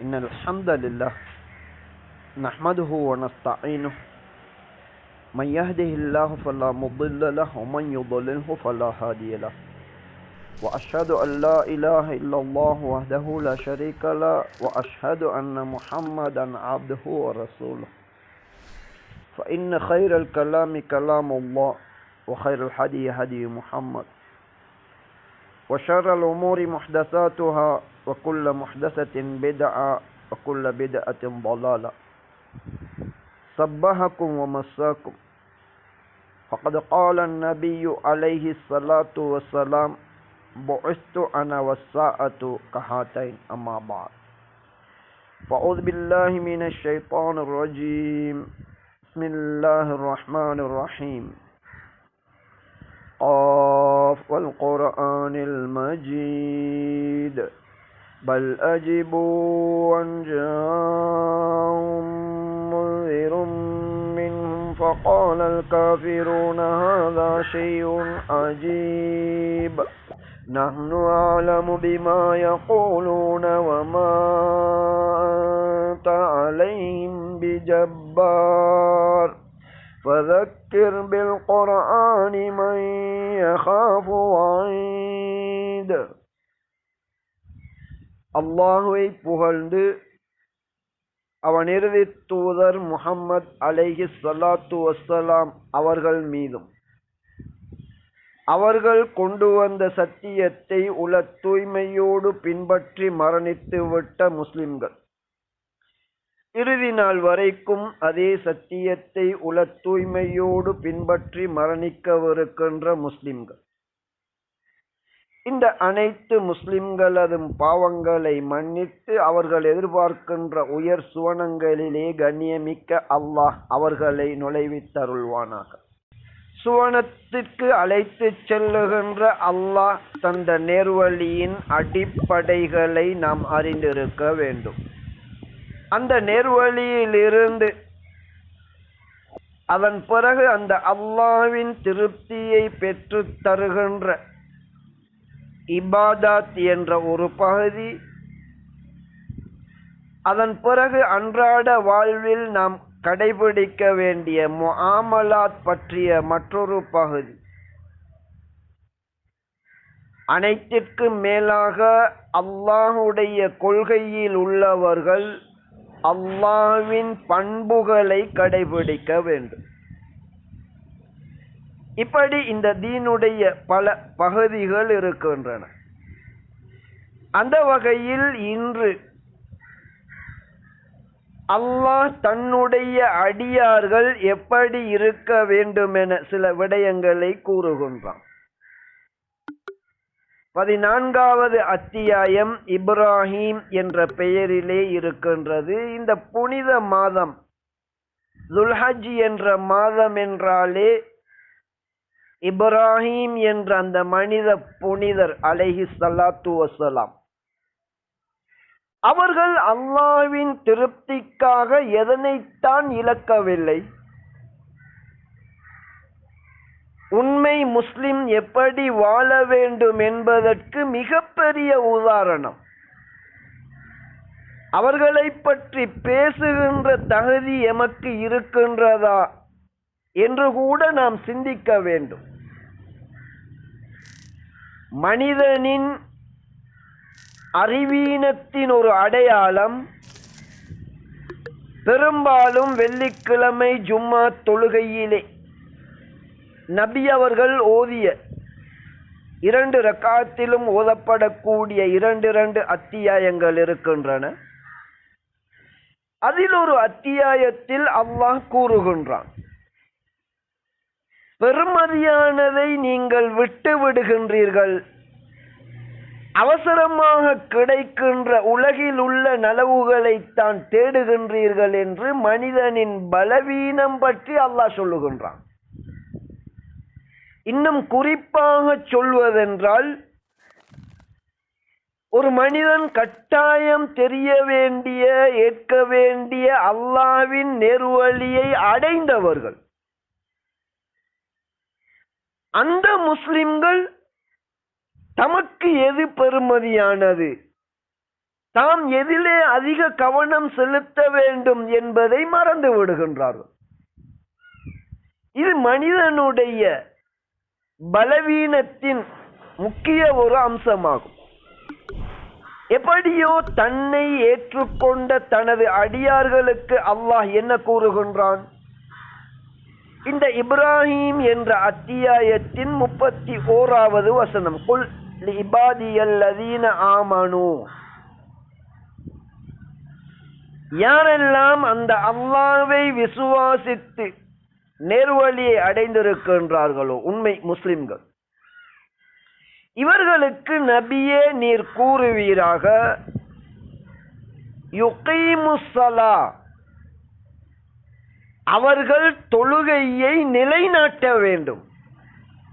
إن الحمد لله نحمده ونستعينه من يهده الله فلا مضل له ومن يضلله فلا هادي له وأشهد أن لا إله إلا الله وحده لا شريك له وأشهد أن محمدا عبده ورسوله فإن خير الكلام كلام الله وخير الهدي هدي محمد وشر الأمور محدثاتها وكل محدثة بدعة وكل بدعة ضلالة صبحكم ومساكم فقد قال النبي عليه الصلاة والسلام بعثت أنا والساعة كهاتين أما بعد فأعوذ بالله من الشيطان الرجيم بسم الله الرحمن الرحيم قاف والقرآن المجيد بل أجبوا أن جاءهم منذر منهم فقال الكافرون هذا شيء عجيب نحن أعلم بما يقولون وما أنت عليهم بجبار فذكر بالقرآن من يخاف وعيد. அல்லாஹுவை புகழ்ந்து அவன் இறுதி தூதர் முஹம்மது அலைஹி ஸலாத்து வஸ்ஸலாம் அவர்கள் மீதும் அவர்கள் கொண்டு வந்த சத்தியத்தை உல தூய்மையோடு பின்பற்றி மரணித்து விட்ட முஸ்லிம்கள், இறுதி நாள் வரைக்கும் அதே சத்தியத்தை உல தூய்மையோடு பின்பற்றி மரணிக்கவிருக்கின்ற முஸ்லிம்கள், இந்த அனைத்து முஸ்லிம்களது பாவங்களை மன்னித்து அவர்கள் எதிர்பார்க்கின்ற உயர் சுவனங்களிலே கண்ணியமிக்க அல்லாஹ் அவர்களை நுழைவித்தருள்வானாக. சுவனத்திற்கு அழைத்து செல்லுகின்ற அல்லாஹ் தந்த நேர்வழியின் அடிப்படைகளை நாம் அறிந்திருக்க வேண்டும். அந்த நேர்வழியிலிருந்து அதன் பிறகு அந்த அல்லாஹ்வின் திருப்தியை பெற்று தருகின்ற இபாதத் என்ற ஒரு பகுதி, அதன் பிறகு அன்றாட வாழ்வில் நாம் கடைபிடிக்க வேண்டிய முஆமலாத் பற்றிய மற்றொரு பகுதி, அனைத்திற்கும் மேலாக அல்லாஹுடைய கொள்கையில் உள்ளவர்கள் அல்லாஹ்வின் பண்புகளை கடைபிடிக்க வேண்டும். இப்படி இந்த தீனுடைய பல பகுதிகள் இருக்கின்றன. அந்த வகையில் இன்று அல்லாஹ் தன்னுடைய அடியார்கள் எப்படி இருக்க வேண்டும் என சில விடயங்களை கூறுகின்றான். 14வது அத்தியாயம் இப்ராஹிம் என்ற பெயரிலே இருக்கின்றது. இந்த புனித மாதம் துல்ஹஜ் என்ற மாதம் என்றாலே இப்ராஹிம் என்ற அந்த மனித புனிதர் அலைஹி ஸலாத்து வஸ்ஸலாம் அவர்கள் அல்லாஹ்வின் திருப்திக்காக எதனைத்தான் இழக்கவில்லை. உண்மை முஸ்லிம் எப்படி வாழ வேண்டும் என்பதற்கு மிகப்பெரிய உதாரணம். அவர்களை பற்றி பேசுகின்ற தகுதி எமக்கு இருக்கின்றதா என்று கூட நாம் சிந்திக்க வேண்டும். மனிதனின் அறிவீனத்தின் ஒரு அடையாளம் பெரும்பாலும் வெள்ளிக்கிழமை ஜும்மா தொழுகையிலே நபி அவர்கள் ஓதிய 2 ரக்காத்திலும் ஓதப்படக்கூடிய 2 அத்தியாயங்கள் இருக்கின்றன. அதில் ஒரு அத்தியாயத்தில் அல்லாஹ் கூறுகின்றான், பெருமதியானதை நீங்கள் விட்டு விடுகின்றீர்கள், அவசரமாக கிடைக்கின்ற உலகில் உள்ள நலவுகளைத்தான் தேடுகின்றீர்கள் என்று மனிதனின் பலவீனம் பற்றி அல்லாஹ் சொல்லுகின்றான். இன்னும் குறிப்பாக சொல்வதென்றால், ஒரு மனிதன் கட்டாயம் தெரிய வேண்டிய ஏற்க வேண்டிய அல்லாஹ்வின் நேர்வழியை அடைந்தவர்கள், அந்த முஸ்லிம்கள் தமக்கு எது பெறுமதியானது, தாம் எதிலே அதிக கவனம் செலுத்த வேண்டும் என்பதை மறந்து விடுகின்றார்கள். இது மனிதனுடைய பலவீனத்தின் முக்கிய ஒரு அம்சமாகும். எப்படியோ தன்னை ஏற்றுக்கொண்ட தனது அடியார்களுக்கு அல்லாஹ் என்ன கூறுகின்றான்? இந்த இப்ராஹிம் என்ற அத்தியாயத்தின் 31வது வசனம், குல் லிஇபாதியல்லதீன ஆமனு, யாரெல்லாம் அந்த அல்லாஹ்வை விசுவாசித்து நேர்வழியை அடைந்திருக்கின்றார்களோ, உண்மை முஸ்லிம்கள், இவர்களுக்கு நபியே நீர் கூறுவீராக, யுகீமுஸ்ஸலா, அவர்கள் தொழுகையை நிலைநாட்ட வேண்டும்.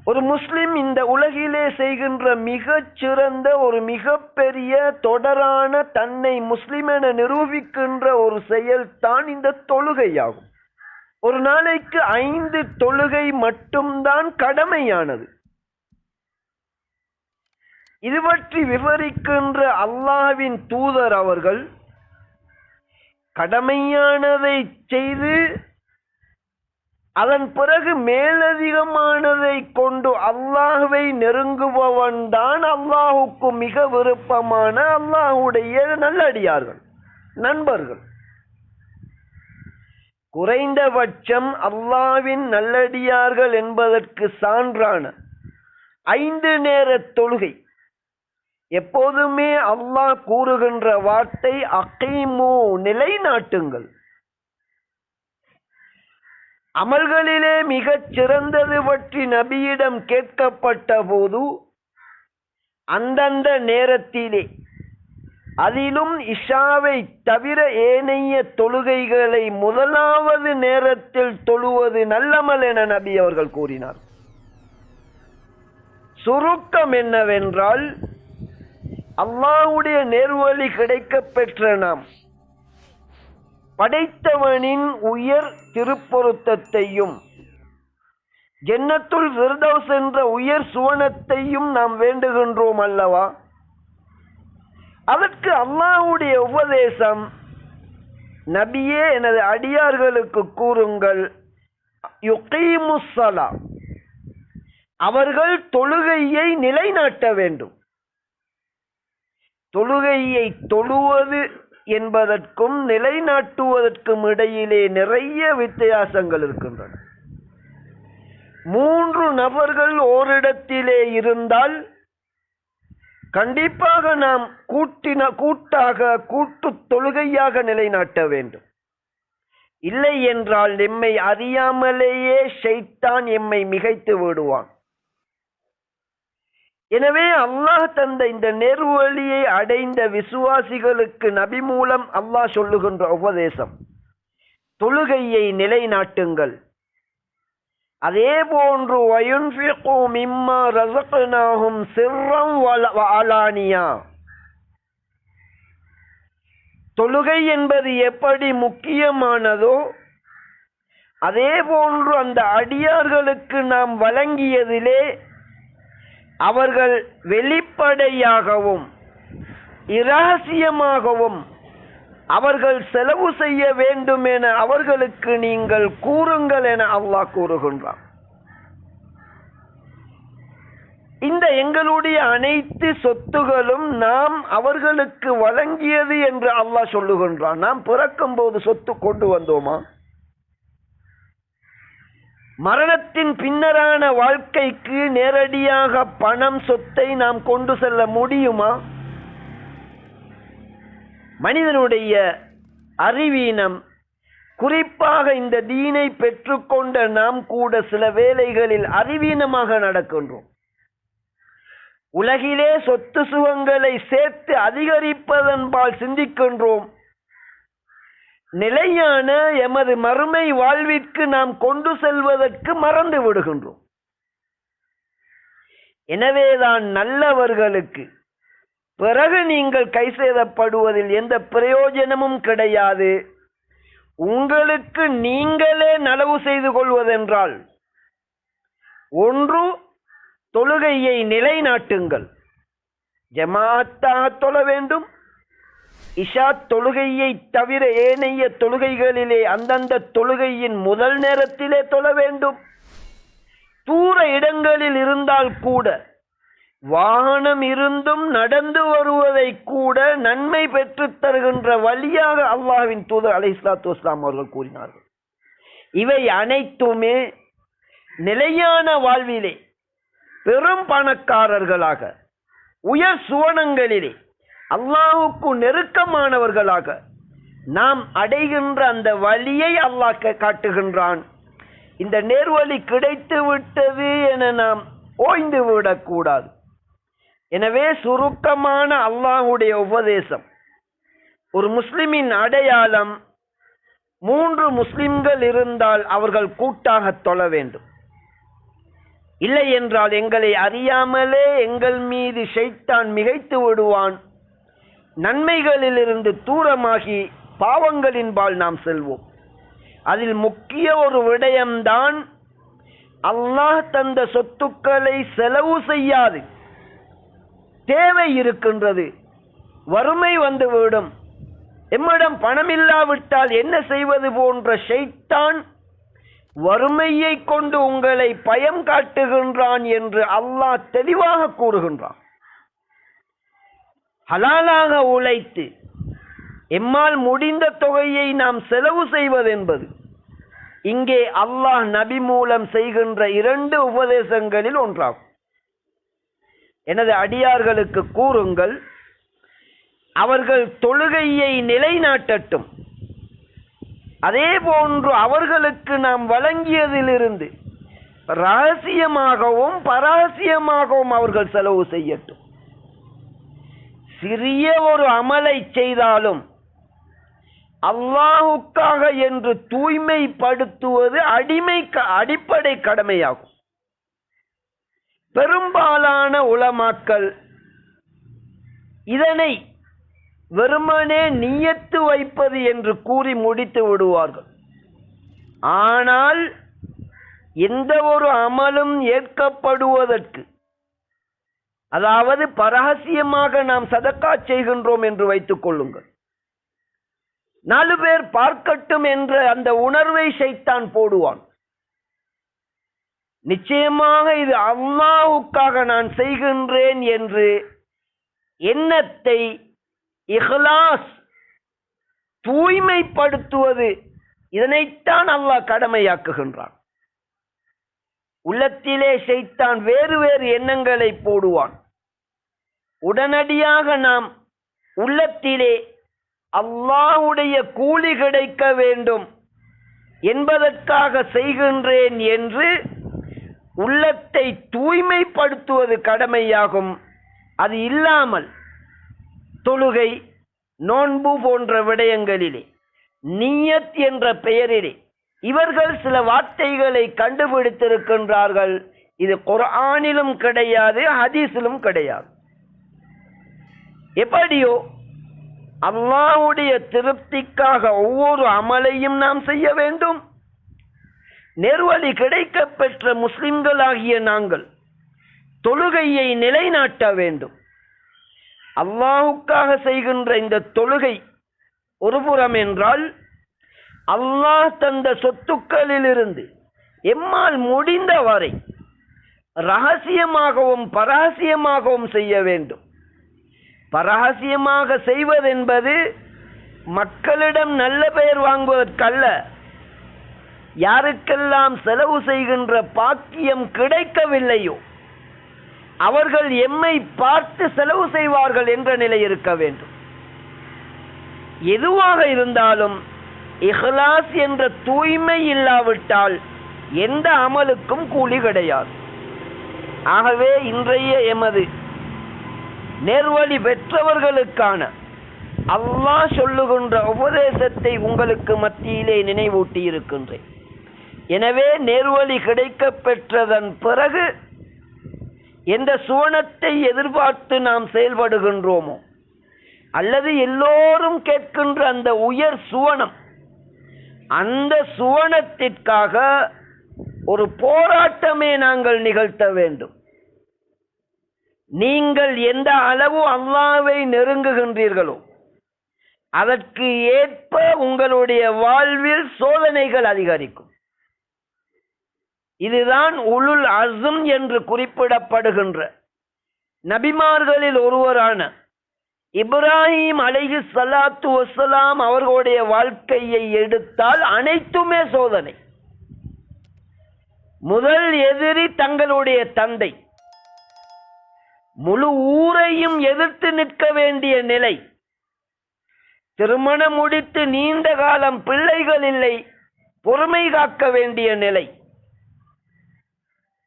ஒரு முஸ்லிம் இந்த உலகிலே செய்கின்ற மிகச் சிறந்த ஒரு மிகப்பெரிய தொடரான தன்னை முஸ்லிம் என நிரூபிக்கின்ற ஒரு செயல்தான் இந்த தொழுகையாகும். ஒரு நாளைக்கு 5 தொழுகை மட்டும்தான் கடமையானது. இது பற்றி விவரிக்கின்ற அல்லாஹ்வின் தூதர் அவர்கள், கடமையானதை செய்து அதன் பிறகு மேலதிகமானதை கொண்டு அல்லாஹ்வை நெருங்குபவன் தான் அல்லாஹுக்கு மிக விருப்பமான அல்லாஹுடைய நல்லடியார்கள், நண்பர்கள். குறைந்தபட்சம் அல்லாஹ்வின் நல்லடியார்கள் என்பதற்கு சான்றான 5 நேர தொழுகை, எப்போதுமே அல்லாஹ் கூறுகின்ற வார்த்தை அகீமு, நிலைநாட்டுங்கள். அமல்களிலே மிகச் சிறந்தது பற்றி நபியிடம் கேட்கப்பட்ட போது, அந்தந்த நேரத்திலே, அதிலும் இஷாவை தவிர ஏனைய தொழுகைகளை முதலாவது நேரத்தில் தொழுவது நல்லமல் என நபி அவர்கள் கூறினார். சுருக்கம் என்னவென்றால், அல்லாஹ்வுடைய நேர்வழி கிடைக்கப் பெற்ற நாம் படைத்தவனின் உயர் திருப்பொருத்தத்தையும் ஜன்னத்துல் ஃபிர்தௌஸ் என்ற உயர் சுவனத்தையும் நாம் வேண்டுகின்றோம் அல்லவா? அதற்கு அல்லாஹ்வுடைய உபதேசம், நபியே எனது அடியார்களுக்கு கூறுங்கள், யுகீமுஸ்ஸலா, அவர்கள் தொழுகையை நிலைநாட்ட வேண்டும். தொழுகையை தொழுவது என்பதற்கும் நிலைநாட்டுவதற்கும் இடையிலே நிறைய வித்தியாசங்கள் இருக்கின்றன. 3 நபர்கள் ஓரிடத்திலே இருந்தால் கண்டிப்பாக நாம் கூட்டு தொழுகையாக நிலைநாட்ட வேண்டும். இல்லை என்றால் எம்மை அறியாமலேயே ஷைத்தான் எம்மை மிகைத்து விடுவான். எனவே அல்லாஹ் தந்த இந்த நேர்வழியை அடைந்த விசுவாசிகளுக்கு நபி மூலம் அல்லாஹ் சொல்லுகின்ற உபதேசம், தொழுகையை நிலைநாட்டுங்கள். அதே போன்று வயுன்ஃபிகு மிம்மா ரஸக்னாஹும் சிர்ரம் வ அலானியா, தொழுகை என்பது எப்படி முக்கியமானதோ அதே போன்று அந்த அடியார்களுக்கு நாம் வழங்கியதிலே அவர்கள் வெளிப்படையாகவும் இரகசியமாகவும் அவர்கள் செலவு செய்ய வேண்டும் என அவர்களுக்கு நீங்கள் கூறுங்கள் என அல்லாஹ் கூறுகின்றான். இந்த எங்களுடைய அனைத்து சொத்துகளும் நாம் அவர்களுக்கு வழங்கியது என்று அல்லாஹ் சொல்லுகின்றான். நாம் பிறக்கும் போது சொத்து கொண்டு வந்தோமா? மரணத்தின் பின்னரான வாழ்க்கைக்கு நேரடியாக பணம், சொத்தை நாம் கொண்டு செல்ல முடியுமா? மனிதனுடைய அறிவீனம், குறிப்பாக இந்த தீனை பெற்றுக்கொண்ட நாம் கூட சில வேளைகளில் அறிவீனமாக நடக்கின்றோம். உலகிலே சொத்து சுகங்களை சேர்த்து அதிகரிப்பதன்பால் சிந்திக்கின்றோம். நிலையான எமது மறுமை வாழ்விற்கு நாம் கொண்டு செல்வதற்கு மறந்து விடுகின்றோம். எனவேதான் நல்லவர்களுக்கு பிறகு நீங்கள் கை சேதப்படுவதில் எந்த பிரயோஜனமும் கிடையாது. உங்களுக்கு நீங்களே நலவு செய்து கொள்வதென்றால், ஒன்று, தொழுகையை நிலைநாட்டுங்கள், ஜமாஅத்தாக தொழ வேண்டும். இஷா தொழுகையை தவிர ஏனைய தொழுகைகளிலே அந்தந்த தொழுகையின் முதல் நேரத்திலே தொழ வேண்டும். தூர இடங்களில் இருந்தால் கூட, வாகனம் இருந்தும் நடந்து வருவதை கூட நன்மை பெற்று தருகின்ற வழியாக அல்லாஹ்வின் தூதர் அலைஹிஸ்ஸலாத்து வஸ்ஸலாம் அவர்கள் கூறினார்கள். இவை அனைத்துமே நிலையான வாழ்விலே பெரும் பணக்காரர்களாக, உயர் சுவனங்களிலே அல்லாஹ்வுக்கு நெருக்கமானவர்களாக நாம் அடைகின்ற அந்த வழியை அல்லாஹ் காட்டுகின்றான். இந்த நேர்வழி கிடைத்து விட்டது என நாம் ஓய்ந்து விடக்கூடாது. எனவே சுருக்கமான அல்லாஹ்வுடைய உபதேசம், ஒரு முஸ்லிமின் அடையாளம் 3 முஸ்லிம்கள் இருந்தால் அவர்கள் கூட்டாக தொழ வேண்டும். இல்லை என்றால் எங்களை அறியாமலே எங்கள் மீது ஷைத்தான் மிகைத்து விடுவான். நன்மைகளிலிருந்து தூரமாகி பாவங்களின்பால் நாம் செல்வோம். அதில் முக்கிய ஒரு விடயம்தான், அல்லாஹ் தந்த சொத்துக்களை செலவு செய்யாது. தேவை இருக்கின்றது, வறுமை வந்துவிடும், எம்மிடம் பணமில்லாவிட்டால் என்ன செய்வது போன்ற ஷைத்தான் வறுமையை கொண்டு உங்களை பயம் காட்டுகின்றான் என்று அல்லாஹ் தெளிவாக கூறுகின்றான். ஹலாலாக உழைத்து எம்மால் முடிந்த தொகையை நாம் செலவு செய்வதென்பது இங்கே அல்லாஹ் நபி மூலம் செய்கின்ற 2 உபதேசங்களில் ஒன்றாகும். எனது அடியார்களுக்கு கூறுங்கள், அவர்கள் தொழுகையை நிலைநாட்டட்டும். அதே போன்று அவர்களுக்கு நாம் வழங்கியதிலிருந்து ரகசியமாகவும் பரகசியமாகவும் அவர்கள் செலவு செய்யட்டும். சிறிய ஒரு அமலை செய்தாலும் அல்லாஹுக்காக என்று தூய்மைப்படுத்துவது அடிப்படை கடமையாகும். பெரும்பாலான உலமாக்கள் இதனை வெறுமனே நியத்து வைப்பது என்று கூறி முடித்து விடுவார்கள். ஆனால் எந்த ஒரு அமலும் ஏற்கப்படுவதற்கு, அதாவது பரகசியமாக நாம் சதக்கா செய்கின்றோம் என்று வைத்துக் கொள்ளுங்கள், 4 பேர் பார்க்கட்டும் என்ற அந்த உணர்வை ஷைத்தான் போடுவான். நிச்சயமாக இது அல்லாஹ்வுக்காக நான் செய்கின்றேன் என்று எண்ணத்தை இஹ்லாஸ் தூய்மைப்படுத்துவது, இதனைத்தான் அல்லாஹ் கடமையாக்குகின்றான். உள்ளத்திலே ஷைத்தான் வேறு வேறு எண்ணங்களை போடுவான். உடனடியாக நாம் உள்ளத்திலே அல்லாஹ்வுடைய கூலி கிடைக்க வேண்டும் என்பதற்காக செய்கின்றேன் என்று உள்ளத்தை தூய்மைப்படுத்துவது கடமையாகும். அது இல்லாமல் தொழுகை, நோன்பு போன்ற விடயங்களிலே நியத் என்ற பெயரிலே இவர்கள் சில வார்த்தைகளை கண்டுபிடித்திருக்கின்றார்கள். இது குர்ஆனிலும் கிடையாது, ஹதீஸிலும் கிடையாது. எப்படியோ அல்லாஹ்வுடைய திருப்திக்காக ஒவ்வொரு அமலையும் நாம் செய்ய வேண்டும். நேர்வழி கிடைக்க பெற்ற முஸ்லிம்களாகிய நாங்கள் தொழுகையை நிலைநாட்ட வேண்டும். அல்லாஹுக்காக செய்கின்ற இந்த தொழுகை ஒருபுறம் என்றால், அல்லாஹ் தந்த சொத்துக்களிலிருந்து எம்மால் முடிந்தவரை ரகசியமாகவும் பரகசியமாகவும் செய்ய வேண்டும். பரகசியமாக செய்வதென்பது மக்களிடம் நல்ல பெயர் வாங்குவதற்கல்ல. யாருக்கெல்லாம் செலவு செய்கின்ற பாக்கியம் கிடைக்கவில்லையோ அவர்கள் எம்மை பார்த்து செலவு செய்வார்கள் என்ற நிலை இருக்க வேண்டும். எதுவாக இருந்தாலும் இஹ்லாஸ் என்ற தூய்மை இல்லாவிட்டால் எந்த அமலுக்கும் கூலி கிடையாது. ஆகவே இன்றைய எமது நேர்வழி பெற்றவர்களுக்கான அல்லாஹ் சொல்லுகின்ற உபதேசத்தை உங்களுக்கு மத்தியிலே நினைவூட்டி இருக்கின்றேன். எனவே நேர்வழி கிடைக்க பெற்றதன் பிறகு எந்த சுவனத்தை எதிர்பார்த்து நாம் செயல்படுகின்றோமோ, அல்லது எல்லோரும் கேட்கின்ற அந்த உயர் சுவனம், அந்த சுவனத்திற்காக ஒரு போராட்டமே நாங்கள் நிகழ்த்த வேண்டும். நீங்கள் எந்த அளவு அல்லாஹ்வை நெருங்குகின்றீர்களோ அதற்கு ஏற்ப உங்களுடைய வாழ்வில் சோதனைகள் அதிகரிக்கும். இதுதான் உலுல் அஸ்ம் என்று குறிப்பிடப்படுகின்ற நபிமார்களில் ஒருவரான இப்ராஹிம் அலைஹிஸ்ஸலாத்து வஸ்ஸலாம் அவர்களுடைய வாழ்க்கையை எடுத்தால் அனைத்துமே சோதனை. முதல் எதிரி தங்களுடைய தந்தை, முழு ஊரையும் எதிர்த்து நிற்க வேண்டிய நிலை, திருமணம் முடித்து நீண்ட காலம் பிள்ளைகள் இல்லை, பொறுமை காக்க வேண்டிய நிலை.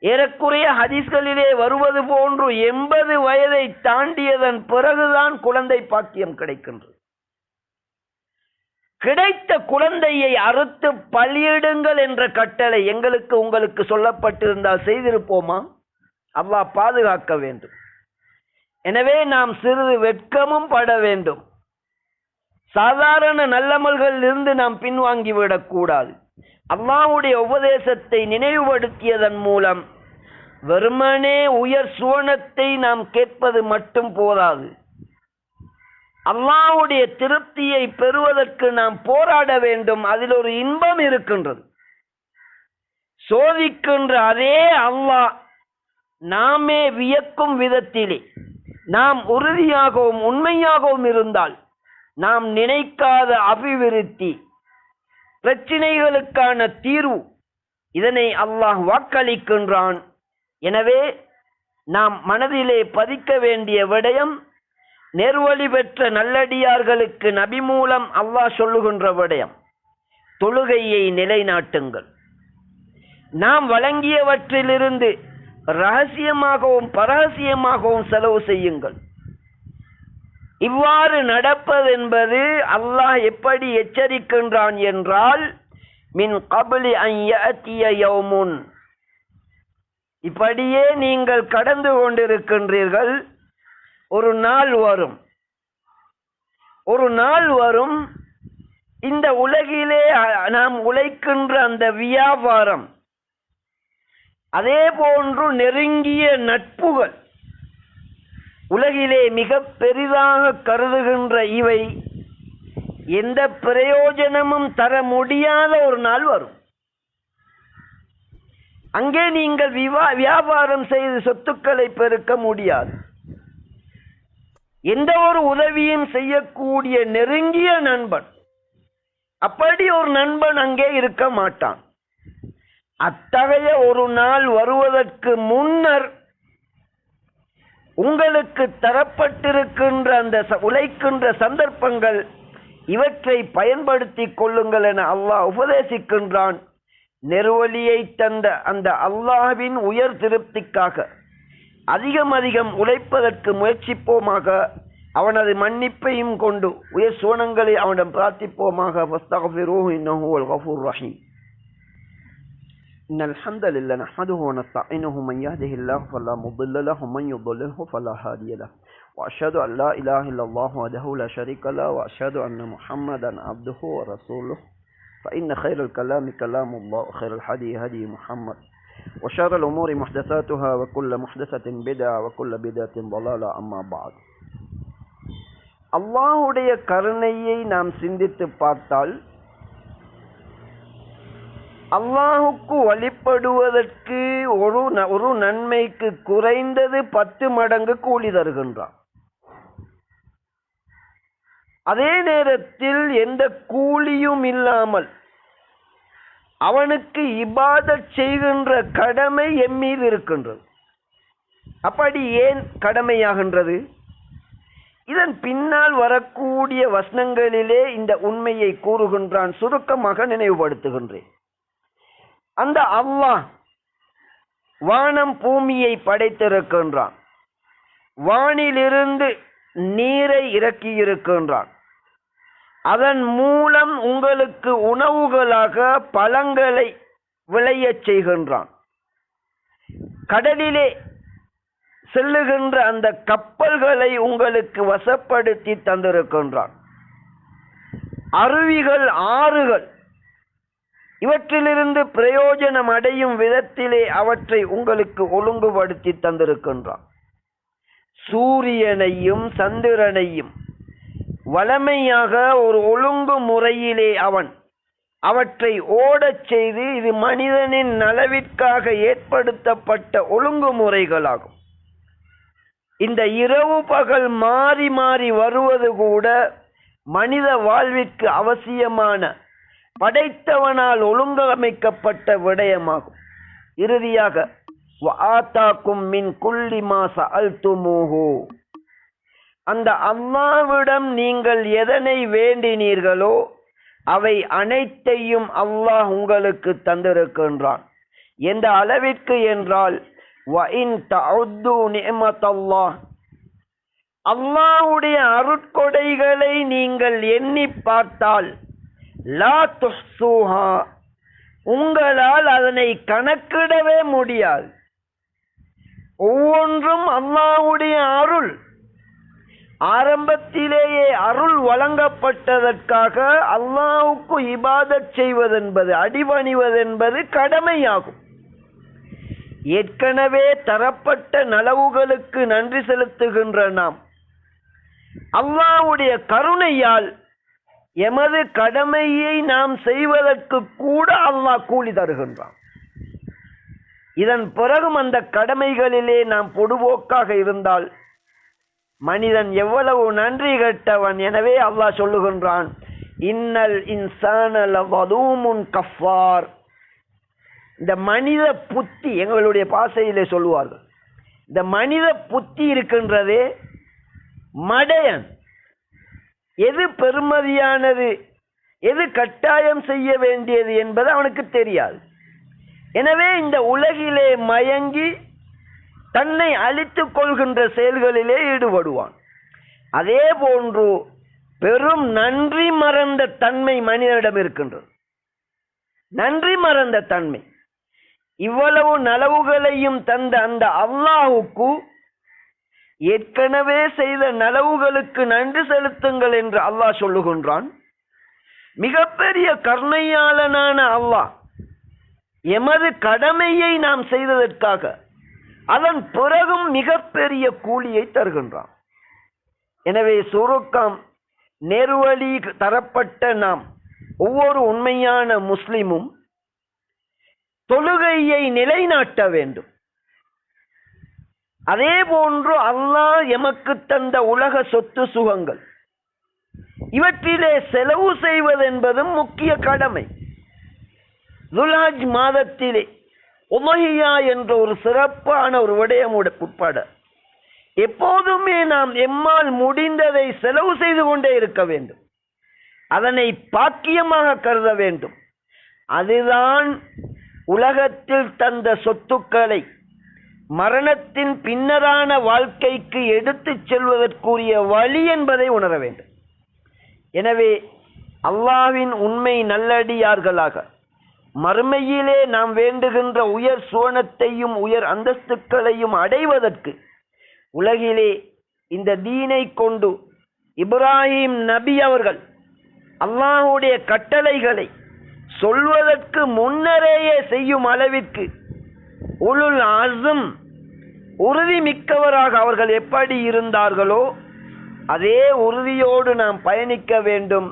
ஏறக்குறைய ஹதீஸ்களிலே வருவது போன்று 80 வயதை தாண்டியதன் பிறகுதான் குழந்தை பாக்கியம் கிடைக்கின்றது. கிடைத்த குழந்தையை அறுத்து பலியிடுங்கள் என்ற கட்டளை எங்களுக்கு உங்களுக்கு சொல்லப்பட்டிருந்தால் செய்திருப்போமா? அல்லாஹ் பாதுகாக்க வேண்டும். எனவே நாம் சிறிது வெட்கமும் பட வேண்டும். சாதாரண நல்லமல்களில் இருந்து நாம் பின்வாங்கிவிடக் கூடாது. அல்லாஹ்வுடைய உபதேசத்தை நினைவுபடுத்தியதன் மூலம் வெறுமனே உயர் சுவனத்தை நாம் கேட்பது மட்டும் போதாது. அல்லாஹ்வுடைய திருப்தியை பெறுவதற்கு நாம் போராட வேண்டும். அதில் ஒரு இன்பம் இருக்கின்றது. சோதிக்கின்ற அதே அல்லாஹ் நாமே வியக்கும் விதத்திலே நாம் உறுதியாகவும் உண்மையாகவும் இருந்தால் நாம் நினைக்காத அபிவிருத்தி, பிரச்சினைகளுக்கான தீர்வு, இதனை அல்லாஹ் வாக்களிக்கின்றான். எனவே நாம் மனதிலே பதிக்க வேண்டிய விடயம், நேர்வழி பெற்ற நல்லடியார்களுக்கு நபி மூலம் அல்லாஹ் சொல்லுகின்ற விடயம், தொழுகையை நிலைநாட்டுங்கள். நாம் வழங்கியவற்றிலிருந்து ரகசியமாகவும் பரகசியமாகவும் செலவு செய்யுங்கள். இவ்வாறு நடப்பதென்பது அல்லாஹ் எப்படி எச்சரிக்கின்றான் என்றால், மின் கப்லி அன் யஅதிய யௌமுன், இப்படியே நீங்கள் கடந்து கொண்டிருக்கின்றீர்கள், ஒரு நாள் வரும். ஒரு நாள் வரும், இந்த உலகிலே நாம் உழைக்கின்ற அந்த வியாபாரம், அதே போன்று நெருங்கிய நட்புகள், உலகிலே மிக பெரிதாக கருதுகின்ற இவை எந்த பிரயோஜனமும் தர முடியாத ஒரு நாள் வரும். அங்கே நீங்கள் வியாபாரம் செய்து சொத்துக்களை பெருக்க முடியாது. எந்த ஒரு உதவியும் செய்யக்கூடிய நெருங்கிய நண்பன், அப்படி ஒரு நண்பன் அங்கே இருக்க மாட்டான். அத்தகைய ஒரு நாள் வருவதற்கு முன்னர் உங்களுக்கு தரப்பட்டிருக்கின்ற அந்த உழைக்கின்ற சந்தர்ப்பங்கள், இவற்றை பயன்படுத்திக் கொள்ளுங்கள் என அல்லாஹ் உபதேசிக்கின்றான். நெருவழியை தந்த அந்த அல்லாஹ்வின் உயர் திருப்திக்காக அதிகம் அதிகம் உழைப்பதற்கு முயற்சிப்போமாக. அவனது மன்னிப்பையும் கொண்டு உயர் சுவனங்களை அவனிடம் பிரார்த்திப்போமாக. ஃபஸ்தக்ஃபிரூஹு இன்னஹு ஹுவல் கஃபூர் ரஹீம். இன்னல் ஹம்தலில்லாஹி நஹ்மதுஹு வ நஸ்தஈனுஹு மன் யஹ்திஹில்லாஹு ஃபலா முضل லஹு வ மன் யுضللஹு ஃபலா ஹாதிய லஹு வ அஷ்ஹது அன் லா இலாஹ இல்லல்லாஹு வஹ்தஹு லா ஷரீக லஹு வ அஷ்ஹது அன்ன முஹம்மதன் அப்துஹு வ ரசூலுஹு فإن خير الكلام كلام الله وخير الهدي هدي محمد وشر الأمور محدثاتها وكل محدثة بدعة وكل بدعة ضلالة أما بعد. அல்லாஹ்வுடைய கருணையை நாம் சிந்தித்து பார்த்தால், அல்லாஹுக்கு வழிபடுவதற்கு ஒரு நன்மைக்கு குறைந்தது 10 மடங்கு கூலி தருகின்றான். அதே நேரத்தில் எந்த கூலியும் இல்லாமல் அவனுக்கு இபாதத் செய்கின்ற கடமை எம்மீது இருக்கின்றது. அப்படி ஏன் கடமையாகின்றது? இதன் பின்னால் வரக்கூடிய வசனங்களிலே இந்த உண்மையை கூறுகின்றான். சுருக்கமாக நினைவுபடுத்துகின்றேன். அந்த அல்லாஹ் வானம் பூமியை படைத்திருக்கின்றான். வானிலிருந்து நீரை இறக்கி இருக்கின்றான். அதன் மூலம் உங்களுக்கு உணவுகளாக பழங்களை விளையச் செய்கின்றான். கடலிலே செல்லுகின்ற அந்த கப்பல்களை உங்களுக்கு வசப்படுத்தி தந்திருக்கின்றான். அருவிகள், ஆறுகள், இவற்றிலிருந்து பிரயோஜனம் அடையும் விதத்திலே அவற்றை உங்களுக்கு ஒழுங்குபடுத்தி தந்திருக்கின்றான். சூரியனையும் சந்திரனையும் வளமையாக ஒரு ஒழுங்கு முறையிலே அவற்றை ஓடச் செய்து இது மனிதனின் நலவிற்காக ஏற்படுத்தப்பட்ட ஒழுங்குமுறைகளாகும். இந்த இரவு பகல் மாறி மாறி வருவது கூட மனித வாழ்விற்கு அவசியமான படைத்தவனால் ஒழுங்கமைக்கப்பட்ட விடயமாகும். இறுதியாக வஆதாக்கும் மின் குல்லி மா சஅல்துமூஹு, அந்த அல்லாஹ்விடம் நீங்கள் எதனை வேண்டினீர்களோ அவை அனைத்தையும் அல்லாஹ் உங்களுக்கு தந்திருக்கின்றான். எந்த அளவிற்கு என்றால் வஇன் தஅது நிஅமத்தல்லாஹ், அல்லாஹ்வுடைய அருட்கொடைகளை நீங்கள் எண்ணி பார்த்தால் லா துஹ்ஸூஹா, உங்களால் அதனை கணக்கிடவே முடியாது. ஒவ்வொன்றும் அல்லாஹ்வுடைய அருள். ஆரம்பத்திலேயே அருள் வழங்கப்பட்டதற்காக அல்லாஹ்வுக்கு இபாதத் செய்வதென்பது, அடிபணிவதென்பது கடமையாகும். ஏற்கனவே தரப்பட்ட நலவுகளுக்கு நன்றி செலுத்துகின்ற நாம் அல்லாஹ்வுடைய கருணையால் எமது கடமையை நாம் செய்வதற்கு கூட அல்லாஹ் கூலி தருகின்றான். இதன் பிறகும் அந்த கடமைகளிலே நாம் பொடுபோக்காக இருந்தால் மனிதன் எவ்வளவு நன்றி கெட்டவன். எனவே அல்லாஹ் சொல்லுகின்றான், இன்னல் இன்சான லவலூமுன் கஃபார். இந்த மனித புத்தி, எங்களுடைய பாசையிலே சொல்லுவார்கள், இந்த மனித புத்தி இருக்கின்றதே மடையன். எது பெருமதியானது, எது கட்டாயம் செய்ய வேண்டியது என்பது அவனுக்கு தெரியாது. எனவே இந்த உலகிலே மயங்கி தன்னை அழித்துக் கொள்கின்ற செயல்களிலே ஈடுபடுவான். அதே போன்று பெரும் நன்றி மறந்த தன்மை மனிதனிடம் இருக்கின்றது. நன்றி மறந்த தன்மை. இவ்வளவு நலவுகளையும் தந்த அந்த அல்லாஹ்வுக்கு ஏற்கனவே செய்த நலவுகளுக்கு நன்றி செலுத்துங்கள் என்று அல்லாஹ் சொல்லுகின்றான். மிகப்பெரிய கருணையாளனான அல்லாஹ் எமது கடமையை நாம் செய்ததற்காக அதன் பிறகும் மிகப்பெரிய கூலியை தருகின்றான். எனவே சுருக்கம், நேர்வழி தரப்பட்ட நாம் ஒவ்வொரு உண்மையான முஸ்லிமும் தொழுகையை நிலைநாட்ட வேண்டும். அதே போன்று அல்லாஹ் எமக்கு தந்த உலக சொத்து சுகங்கள் இவற்றிலே செலவு செய்வதென்பதும் முக்கிய கடமை. துல்ஹஜ் மாதத்திலே உலஹியா என்ற ஒரு சிறப்பான ஒரு விடயம் உட்பட எப்போதுமே நாம் எம்மால் முடிந்ததை செலவு செய்து கொண்டே இருக்க வேண்டும். அதனை பாக்கியமாக கருத வேண்டும். அதுதான் உலகத்தில் தந்த சொத்துக்களை மரணத்தின் பின்னரான வாழ்க்கைக்கு எடுத்துச் செல்வதற்குரிய வழி என்பதை உணர வேண்டும். எனவே அல்லாஹ்வின் உண்மை நல்லடியார்களாக மறுமையிலே நாம் வேண்டுகின்ற உயர் சுவனத்தையும் உயர் அந்தஸ்துக்களையும் அடைவதற்கு உலகிலே இந்த தீனை கொண்டு இப்ராஹிம் நபி அவர்கள் அல்லாஹ்வுடைய கட்டளைகளை சொல்வதற்கு முன்னரேயே செய்யும் அளவிற்கு உலுல் அஸ்ம் உறுதி மிக்கவராக அவர்கள் எப்படி இருந்தார்களோ அதே உறுதியோடு நாம் பயணிக்க வேண்டும்.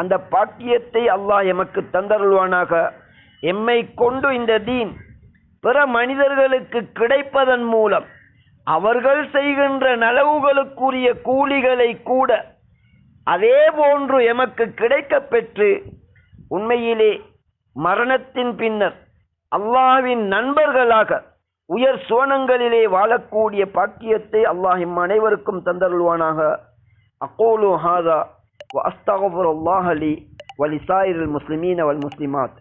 அந்த பாக்கியத்தை அல்லாஹ் எமக்கு தந்தருள்வானாக. எம்மை கொண்டு இந்த தீன் பிற மனிதர்களுக்கு கிடைப்பதன் மூலம் அவர்கள் செய்கின்ற நலவுகளுக்குரிய கூலிகளை கூட அதே போன்று எமக்கு கிடைக்க பெற்று உண்மையிலே மரணத்தின் பின்னர் அல்லாஹ்வின் நண்பர்களாக உயர் சுவனங்களிலே வாழக்கூடிய பாக்கியத்தை அல்லாஹ் இம் அனைவருக்கும் தந்தருள்வானாக. அகூலு ஹாதா வ அஸ்தக்ஃபிருல்லாஹ லி வ லிசாயிரில் முஸ்லிமீன வல் முஸ்லிமாத்.